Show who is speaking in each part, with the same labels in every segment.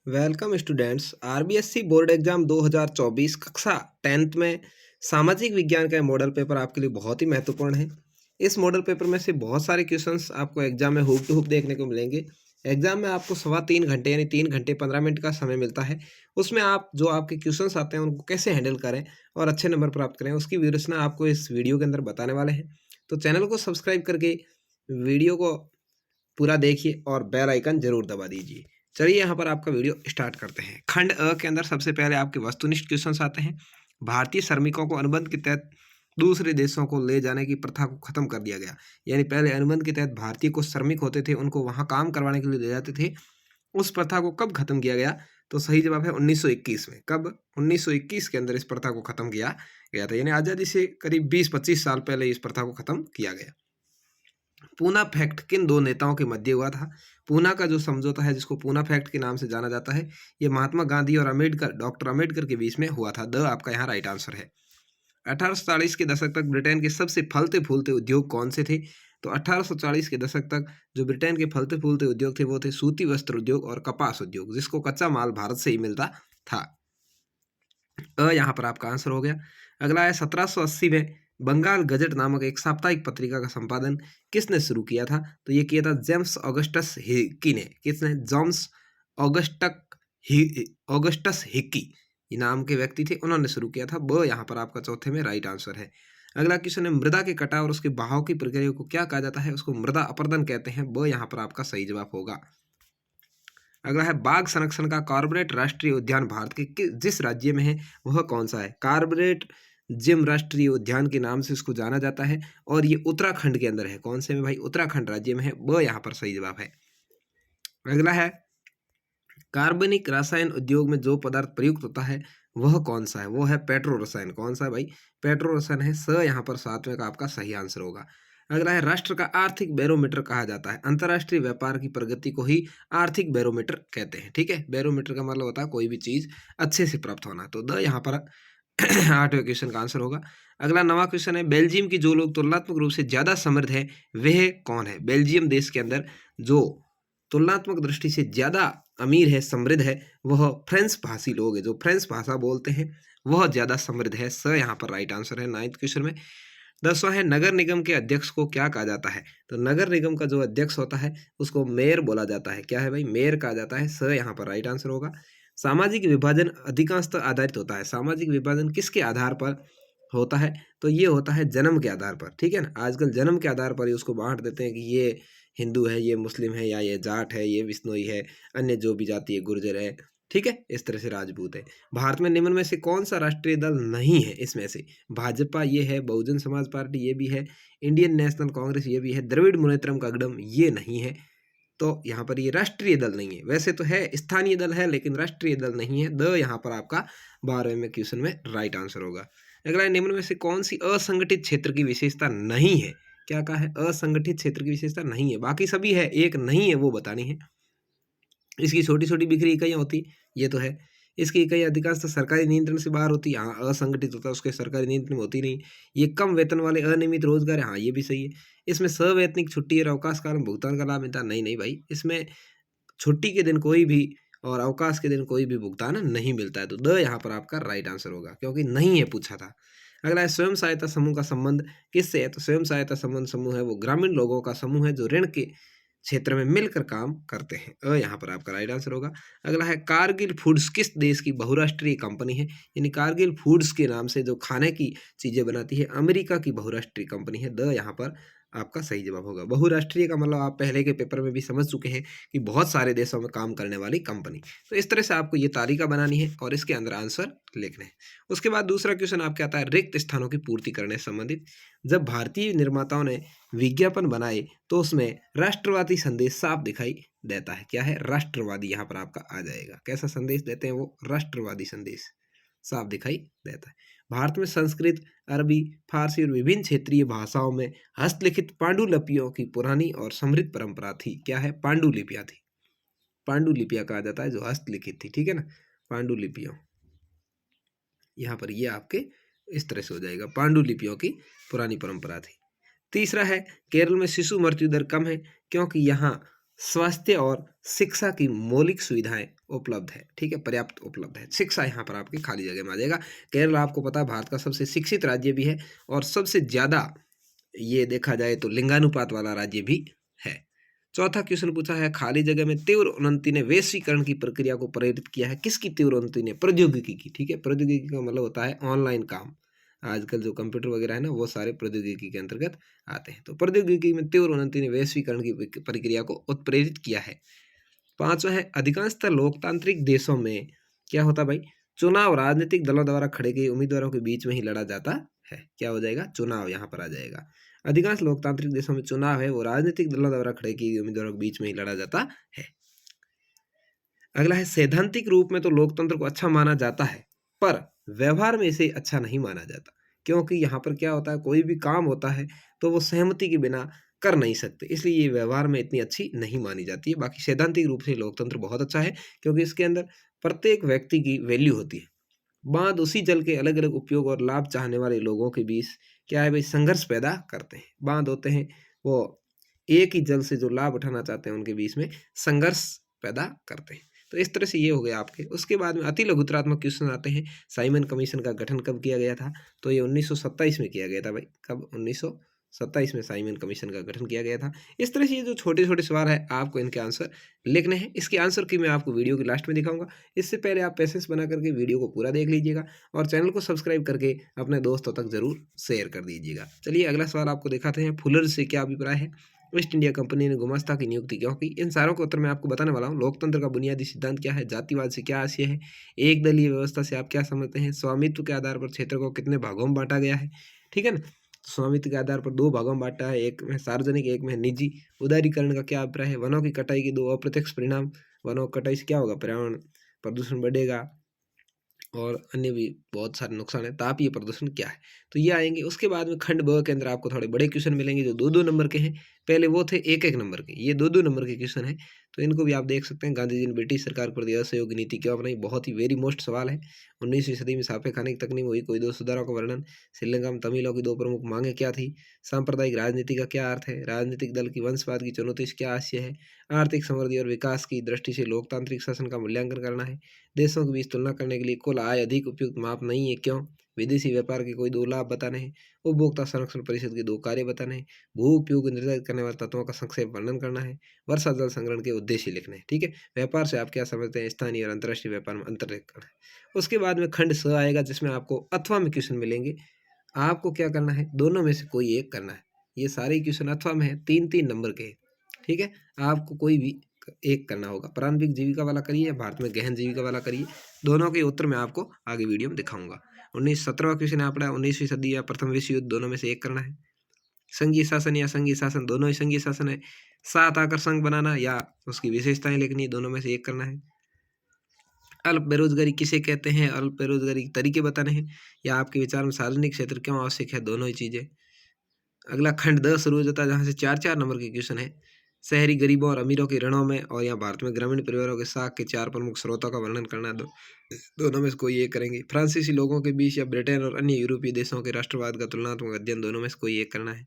Speaker 1: Welcome students. RBSC board exam 2024 कक्षा 10th में सामाजिक विज्ञान का मॉडल पेपर आपके लिए बहुत ही महत्वपूर्ण है। इस मॉडल पेपर में से बहुत सारे क्वेश्चंस आपको एग्जाम में हुक टू हुक देखने को मिलेंगे। एग्जाम में आपको 3.25 घंटे यानी 3 घंटे 15 मिनट का समय मिलता है। उसमें आप जो आपके क्वेश्चंस आते हैं उनको कैसे हैंडल करें और अच्छे नंबर प्राप्त करें, उसकी विश्लेषण आपको इस वीडियो के अंदर बताने वाले हैं। तो चैनल को सब्सक्राइब करके वीडियो को पूरा देखिए और बेल आइकन जरूर दबा दीजिए। चलिए यहाँ पर आपका वीडियो स्टार्ट करते हैं। खंड अ के अंदर सबसे पहले आपके वस्तुनिष्ठ क्वेश्चंस आते हैं। भारतीय श्रमिकों को अनुबंध के तहत दूसरे देशों को ले जाने की प्रथा को खत्म कर दिया गया। यानी पहले अनुबंध के तहत भारतीय को श्रमिक होते थे, उनको वहां काम करवाने के लिए ले जाते थे। उस प्रथा को कब खत्म किया गया? तो सही जवाब है 1921 में। कब? 1921 के अंदर इस प्रथा को खत्म किया गया था। यानी आजादी से करीब 20-25 साल पहले इस प्रथा को खत्म किया गया। पूना फैक्ट किन दो नेताओं के मध्य हुआ था? पूना का जो समझौता है, जिसको पूना फैक्ट के नाम से जाना जाता है, ये महात्मा गांधी और डॉक्टर अम्बेडकर के बीच में हुआ था। द आपका यहाँ राइट आंसर है। 1840 के दशक तक ब्रिटेन के सबसे फलते फूलते उद्योग कौन से थे? तो 1840 के दशक तक जो ब्रिटेन के फलते फूलते उद्योग थे वो थे सूती वस्त्र उद्योग और कपास उद्योग, जिसको कच्चा माल भारत से ही मिलता था। यहाँ पर आपका आंसर हो गया। अगला है 1780 में बंगाल गजट नामक एक साप्ताहिक पत्रिका का संपादन किसने शुरू किया था? तो ये किया था जेम्स ऑगस्टस हिकी ने। किसने? ऑगस्टस हिकी ये नाम के व्यक्ति थे, उन्होंने शुरू किया था। यहाँ पर आपका चौथे में राइट आंसर है। अगला क्वेश्चन है मृदा के कटाव और उसके बहाव की प्रक्रिया को क्या कहा जाता है? उसको मृदा अपरदन कहते हैं। यहाँ पर आपका सही जवाब होगा। अगला है बाघ संरक्षण का कॉर्बेट राष्ट्रीय उद्यान भारत के जिस राज्य में है वह कौन सा है? कॉर्बेट जिम राष्ट्रीय उद्यान के नाम से इसको जाना जाता है और ये उत्तराखंड के अंदर है। कौन से में भाई? उत्तराखंड राज्य में है। यहाँ पर सही जवाब है। अगला है कार्बनिक रसायन उद्योग में जो पदार्थ प्रयुक्त होता है वह कौन सा है? वो है पेट्रो रसायन। कौन सा है भाई? पेट्रो रसायन है। यहाँ पर 7वें का आपका सही आंसर होगा। अगला है राष्ट्र का आर्थिक बैरोमीटर कहा जाता है। अंतरराष्ट्रीय व्यापार की प्रगति को ही आर्थिक बैरोमीटर कहते हैं। ठीक है, बैरोमीटर का मतलब होता है कोई भी चीज अच्छे से प्राप्त होना। तो यहाँ पर 8वें क्वेश्चन का आंसर होगा। अगला 9वां क्वेश्चन है बेल्जियम की जो लोग तुलनात्मक रूप से ज्यादा समृद्ध है वह कौन है? बेल्जियम देश के अंदर जो तुलनात्मक दृष्टि से ज्यादा अमीर है, समृद्ध है, वह फ्रेंच भाषी लोग है। जो फ्रेंच भाषा बोलते हैं वह ज्यादा समृद्ध है। यहाँ पर राइट आंसर है 9th क्वेश्चन में। 10वां है नगर निगम के अध्यक्ष को क्या कहा जाता है? तो नगर निगम का जो अध्यक्ष होता है उसको मेयर बोला जाता है। क्या है भाई? मेयर कहा जाता है। यहाँ पर राइट आंसर होगा। सामाजिक विभाजन अधिकांशतः आधारित होता है। सामाजिक विभाजन किसके आधार पर होता है? तो ये होता है जन्म के आधार पर। ठीक है ना, आजकल जन्म के आधार पर ही उसको बांट देते हैं कि ये हिंदू है, ये मुस्लिम है, या ये जाट है, ये बिश्नोई है, अन्य जो भी जाति है, गुर्जर है। ठीक है, इस तरह से राजपूत है। भारत में निम्न में से कौन सा राष्ट्रीय दल नहीं है? इसमें से भाजपा ये है, बहुजन समाज पार्टी ये भी है, इंडियन नेशनल कांग्रेस ये भी है, द्रविड़ मुनेत्रम कगडम ये नहीं है। तो यहाँ पर ये राष्ट्रीय दल नहीं है। वैसे तो है, स्थानीय दल है, लेकिन राष्ट्रीय दल नहीं है। यहाँ पर आपका 12वें में क्वेश्चन में राइट आंसर होगा। अगला निम्न में से कौन सी असंगठित क्षेत्र की विशेषता नहीं है? क्या कहा है? असंगठित क्षेत्र की विशेषता नहीं है। बाकी सभी है, एक नहीं है, वो बतानी है। इसकी छोटी छोटी बिखरी इकाइयां होती, ये तो है। इसकी इकाई अधिकांशतः सरकारी नियंत्रण से बाहर होती है। हाँ, असंगठित होता है, उसके सरकारी नियंत्रण में होती नहीं। ये कम वेतन वाले अनियमित रोजगार है। हाँ, ये भी सही है। इसमें सवैतनिक छुट्टी और अवकाश कारण भुगतान का लाभ मिलता है। नहीं नहीं भाई, इसमें छुट्टी के दिन कोई भी और अवकाश के दिन कोई भी भुगतान नहीं मिलता है। तो यहाँ पर आपका राइट आंसर होगा, क्योंकि नहीं है पूछा था। अगला है स्वयं सहायता समूह का संबंध किससे है? तो स्वयं सहायता संबंध समूह है वो ग्रामीण लोगों का समूह है जो ऋण के क्षेत्र में मिलकर काम करते हैं। यहाँ पर आपका राइट आंसर होगा। अगला है कारगिल फूड्स किस देश की बहुराष्ट्रीय कंपनी है? यानी कारगिल फूड्स के नाम से जो खाने की चीजें बनाती है अमेरिका की बहुराष्ट्रीय कंपनी है। यहाँ पर आपका सही जवाब होगा। बहुराष्ट्रीय का मतलब आप पहले के पेपर में भी समझ चुके हैं कि बहुत सारे देशों में काम करने वाली कंपनी। तो इस तरह से आपको ये तालिका बनानी है और इसके अंदर आंसर लिखने हैं। उसके बाद दूसरा क्वेश्चन आपके आता है रिक्त स्थानों की पूर्ति करने से संबंधित। जब भारतीय निर्माताओं ने विज्ञापन बनाए तो उसमें राष्ट्रवादी संदेश साफ दिखाई देता है। क्या है? राष्ट्रवादी। यहाँ पर आपका आ जाएगा। कैसा संदेश देते हैं वो? राष्ट्रवादी संदेश साफ दिखाई देता है। भारत में संस्कृत, अरबी, फारसी और विभिन्न क्षेत्रीय भाषाओं में हस्तलिखित पांडुलिपियों की पुरानी और समृद्ध परंपरा थी। क्या है? पांडुलिपियां थी। पांडुलिपियां कहा जाता है जो हस्तलिखित थी। ठीक है ना, पांडुलिपियों। यहाँ पर ये आपके इस तरह से हो जाएगा, पांडुलिपियों की पुरानी परंपरा थी। तीसरा है केरल में शिशु मृत्यु दर कम है क्योंकि यहाँ स्वास्थ्य और शिक्षा की मौलिक सुविधाएं उपलब्ध है, ठीक है, पर्याप्त उपलब्ध है। शिक्षा यहाँ पर आपकी खाली जगह में आ जाएगा। केरल आपको पता है भारत का सबसे शिक्षित राज्य भी है और सबसे ज़्यादा ये देखा जाए तो लिंगानुपात वाला राज्य भी है। चौथा क्वेश्चन पूछा है, खाली जगह में तीव्र उन्नति ने वैश्वीकरण की प्रक्रिया को प्रेरित किया है। किसकी तीव्र उन्नति ने? प्रौद्योगिकी की, ठीक है। प्रौद्योगिकी का मतलब होता है ऑनलाइन काम। आजकल जो कंप्यूटर वगैरह है ना, वो सारे प्रौद्योगिकी के अंतर्गत आते हैं। तो प्रौद्योगिकी में तीव्र उन्नति ने वैश्वीकरण की प्रक्रिया को उत्प्रेरित किया है। पांचवा है, अधिकांशतः लोकतांत्रिक देशों में क्या होता है भाई, चुनाव राजनीतिक दलों द्वारा खड़े गए उम्मीदवारों के बीच में ही लड़ा जाता है। क्या हो जाएगा? चुनाव यहाँ पर आ जाएगा। अधिकांश लोकतांत्रिक देशों में चुनाव है वो राजनीतिक दलों द्वारा खड़े किए उम्मीदवारों के बीच में ही लड़ा जाता है। अगला है, सैद्धांतिक रूप में तो लोकतंत्र को अच्छा माना जाता है, पर व्यवहार में इसे अच्छा नहीं माना जाता। क्योंकि यहाँ पर क्या होता है, कोई भी काम होता है तो वो सहमति के बिना कर नहीं सकते, इसलिए ये व्यवहार में इतनी अच्छी नहीं मानी जाती है। बाकी सैद्धांतिक रूप से लोकतंत्र बहुत अच्छा है, क्योंकि इसके अंदर प्रत्येक व्यक्ति की वैल्यू होती है। बांध उसी जल के अलग अलग उपयोग और लाभ चाहने वाले लोगों के बीच क्या है भाई, संघर्ष पैदा करते हैं। बांध होते हैं वो एक ही जल से जो लाभ उठाना चाहते हैं उनके बीच में संघर्ष पैदा करते हैं। तो इस तरह से ये हो गया आपके। उसके बाद में अति लघुतरात्मक क्वेश्चन आते हैं। साइमन कमीशन का गठन कब किया गया था? तो ये 1927 में किया गया था भाई। कब? 1927 में साइमन कमीशन का गठन किया गया था। इस तरह से ये जो छोटे छोटे सवाल है आपको इनके आंसर लिखने हैं। इसके आंसर की मैं आपको वीडियो के लास्ट में दिखाऊंगा। इससे पहले आप पैसेंस बना करके वीडियो को पूरा देख लीजिएगा और चैनल को सब्सक्राइब करके अपने दोस्तों तक जरूर शेयर कर दीजिएगा। चलिए अगला सवाल आपको दिखाते हैं। फुलर से क्या अभिप्राय है? ईस्ट इंडिया कंपनी ने गुमास्ता की नियुक्ति क्यों की? इन सारों के उत्तर मैं आपको बताने वाला हूँ। लोकतंत्र का बुनियादी सिद्धांत क्या है? जातिवाद से क्या आशय है? एक दलीय व्यवस्था से आप क्या समझते हैं? स्वामित्व के आधार पर क्षेत्र को कितने भागों में बांटा गया है? ठीक है ना। स्वामित्व के आधार पर 2 भागों में बांटा है, एक में सार्वजनिक, एक में निजी। उदारीकरण का क्या अभिप्राय है? वनों की कटाई के 2 अप्रत्यक्ष परिणाम। वनों की कटाई से क्या होगा? पर्यावरण प्रदूषण बढ़ेगा और अन्य भी बहुत सारे नुकसान है। तापीय प्रदूषण क्या है? तो ये आएंगे। उसके बाद में खंड ब के अंदर आपको थोड़े बड़े क्वेश्चन मिलेंगे जो 2-2 नंबर के हैं। पहले वो थे 1-1 नंबर के, ये 2-2 नंबर के क्वेश्चन है। तो इनको भी आप देख सकते हैं। गांधी जी ने ब्रिटिश सरकार के प्रति असहयोग नीति क्यों अपनाई? बहुत ही वेरी मोस्ट सवाल है। 19वीं सदी में साफे खाने की तकनीक हुई, कोई 2 सुधारों का वर्णन। श्रीलंका में तमिलों की 2 प्रमुख मांगे क्या थी? सांप्रदायिक राजनीति का क्या अर्थ है? राजनीतिक दल की वंशवाद की चुनौती से क्या आशय है? आर्थिक समृद्धि और विकास की दृष्टि से लोकतांत्रिक शासन का मूल्यांकन करना है। देशों के बीच तुलना करने के लिए कुल आय अधिक उपयुक्त माप नहीं है, क्यों? विदेशी व्यापार के कोई 2 लाभ बताने हैं। उपभोक्ता संरक्षण परिषद के 2 कार्य बताने हैं। भू उपयोग निर्धारित करने वाले तत्वों का संक्षेप वर्णन करना है। वर्षा जल संग्रहण के उद्देश्य लिखने हैं। ठीक है। व्यापार से आप क्या समझते हैं? स्थानीय और अंतर्राष्ट्रीय व्यापार में अंतर करना है। उसके बाद में खंड स आएगा जिसमें आपको अथवा में क्वेश्चन मिलेंगे। आपको क्या करना है? दोनों में से कोई एक करना है। ये सारे क्वेश्चन अथवा में है, 3-3 नंबर के हैं। ठीक है। आपको कोई भी एक करना होगा। प्रारंभिक जीविका वाला करिए या भारत में गहन जीविका वाला करिए। दोनों के उत्तर मैं आपको आगे वीडियो में दिखाऊंगा। 17वां क्वेश्चन है आपका 19वीं सदी या प्रथम विश्व युद्ध, दोनों में से एक करना है। संघीय शासन या संघीय शासन, दोनों ही संघीय शासन है। साथ आकर संघ बनाना या उसकी विशेषताएं लिखनी, दोनों में से एक करना है। अल्प बेरोजगारी किसे कहते हैं? अल्प बेरोजगारी के तरीके बताने हैं। या आपके विचार में सार्वजनिक क्षेत्र क्यों आवश्यक है? दोनों ही चीजें। अगला खंड 10 शुरू हो जाता है जहाँ से 4-4 नंबर के क्वेश्चन है। शहरी गरीबों और अमीरों के ऋणों में और यहाँ भारत में ग्रामीण परिवारों के साख के 4 प्रमुख स्रोतों का वर्णन करना। दोनों में से कोई एक करेंगे। फ्रांसीसी लोगों के बीच या ब्रिटेन और अन्य यूरोपीय देशों के राष्ट्रवाद का तुलनात्मक अध्ययन, दोनों में से कोई एक करना है।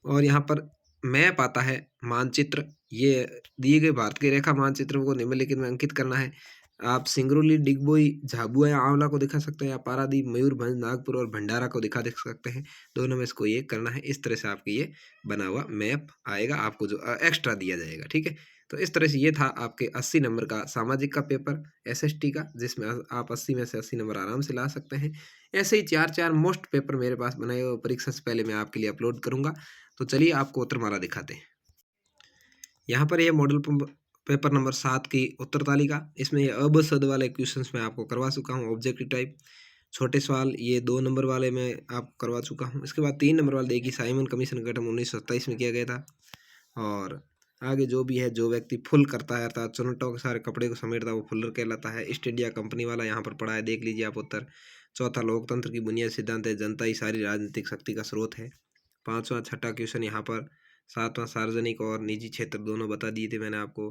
Speaker 1: और यहाँ पर मैप आता है, मानचित्र, ये दिए गए भारत के रेखा मानचित्र को निम्नलिखित में अंकित करना है। आप सिंगरौली, डिगबोई, झाबुआ या आंवला को दिखा सकते हैं, या पारादीप, मयूरभंज, नागपुर और भंडारा को दिखा देख सकते हैं। दोनों में से कोई एक करना है। इस तरह से आपके ये बना हुआ मैप आएगा, आपको जो एक्स्ट्रा दिया जाएगा। ठीक है। तो इस तरह से ये था आपके 80 नंबर का सामाजिक का पेपर एसएसटी का, जिसमें आप 80 में से 80 नंबर आराम से ला सकते हैं। ऐसे ही 4-4 मोस्ट पेपर मेरे पास बनाए हुए परीक्षा से पहले मैं आपके लिए अपलोड करूंगा। तो चलिए आपको उत्तरमाला दिखाते हैं। यहाँ पर यह मॉडल पेपर नंबर 7 की उत्तर तालिका, इसमें ये अब सद वाले क्वेश्चंस मैं आपको करवा चुका हूँ। ऑब्जेक्टिव टाइप छोटे सवाल ये 2 नंबर वाले मैं आपको करवा चुका हूँ। इसके बाद 3 नंबर वाले देखिए, साइमन कमीशन का गठन 1927 में किया गया था। और आगे जो भी है, जो व्यक्ति फुल करता है अर्थात चुनटों के सारे कपड़े को समेटता है वो फुलर कहलाता है। ईस्ट इंडिया कंपनी वाला यहाँ पर पड़ा है, देख लीजिए आप उत्तर। चौथा, लोकतंत्र की बुनियादी सिद्धांत है जनता ही सारी राजनीतिक शक्ति का स्रोत है। 5वां छठा क्वेश्चन यहाँ पर। 7वां सार्वजनिक और निजी क्षेत्र दोनों बता दिए थे मैंने आपको।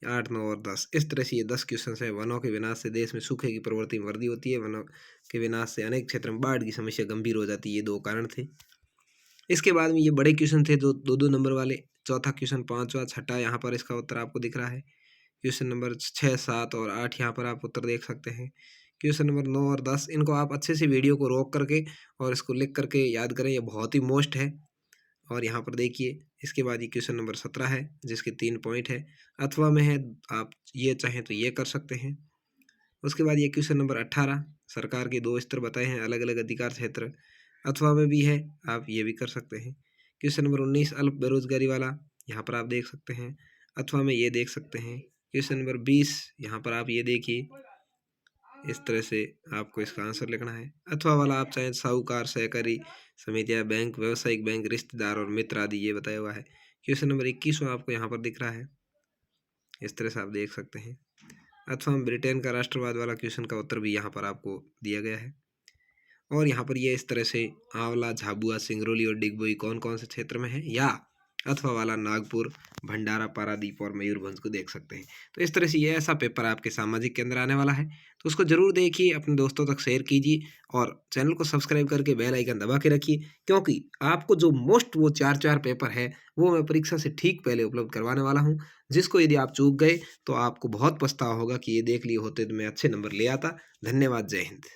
Speaker 1: 8, 9 और 10, इस तरह से ये 10 क्वेश्चन है। वनों के विनाश से देश में सूखे की प्रवृत्ति में वृद्धि होती है। वनों के विनाश से अनेक क्षेत्र में बाढ़ की समस्या गंभीर हो जाती है। ये 2 कारण थे। इसके बाद में ये बड़े क्वेश्चन थे जो 2-2 नंबर वाले। चौथा क्वेश्चन, 5वां, छठा, यहाँ पर इसका उत्तर आपको दिख रहा है। क्वेश्चन नंबर 6, 7 और 8 यहाँ पर आप उत्तर देख सकते हैं। क्वेश्चन नंबर 9 और 10 इनको आप अच्छे से वीडियो को रोक करके और इसको लिख करके याद करें, ये बहुत ही मोस्ट है। और यहाँ पर देखिए इसके बाद ये क्वेश्चन नंबर 17 है जिसके 3 पॉइंट है, अथवा में है, आप ये चाहें तो ये कर सकते हैं। उसके बाद ये क्वेश्चन नंबर 18 सरकार के 2 स्तर बताए हैं, अलग अलग अधिकार क्षेत्र, अथवा में भी है, आप ये भी कर सकते हैं। क्वेश्चन नंबर 19 अल्प बेरोजगारी वाला, यहाँ पर आप देख सकते हैं, अथवा में ये देख सकते हैं। क्वेश्चन नंबर 20 यहाँ पर आप ये देखिए, इस तरह से आपको इसका आंसर लिखना है। अथवा वाला आप चाहें साहूकार, सहकारी समितियाँ, बैंक, व्यावसायिक बैंक, रिश्तेदार और मित्र आदि ये बताया हुआ है। क्वेश्चन नंबर 21वां आपको यहाँ पर दिख रहा है, इस तरह से आप देख सकते हैं। अथवा ब्रिटेन का राष्ट्रवाद वाला क्वेश्चन का उत्तर भी यहाँ पर आपको दिया गया है। और यहाँ पर ये इस तरह से आंवला, झाबुआ, सिंगरौली और डिगबोई कौन कौन से क्षेत्र में है, या अथवा वाला नागपुर, भंडारा, पारादीप और मयूरभंज को देख सकते हैं। तो इस तरह से ये ऐसा पेपर आपके सामाजिक के अंदर आने वाला है, तो उसको जरूर देखिए, अपने दोस्तों तक शेयर कीजिए और चैनल को सब्सक्राइब करके बेल आइकन दबा के रखिए, क्योंकि आपको जो मोस्ट वो 4 पेपर है वो मैं परीक्षा से ठीक पहले उपलब्ध करवाने वाला हूँ, जिसको यदि आप चूक गए तो आपको बहुत पछतावा होगा कि ये देख लिए होते तो मैं अच्छे नंबर ले आता। धन्यवाद, जय हिंद।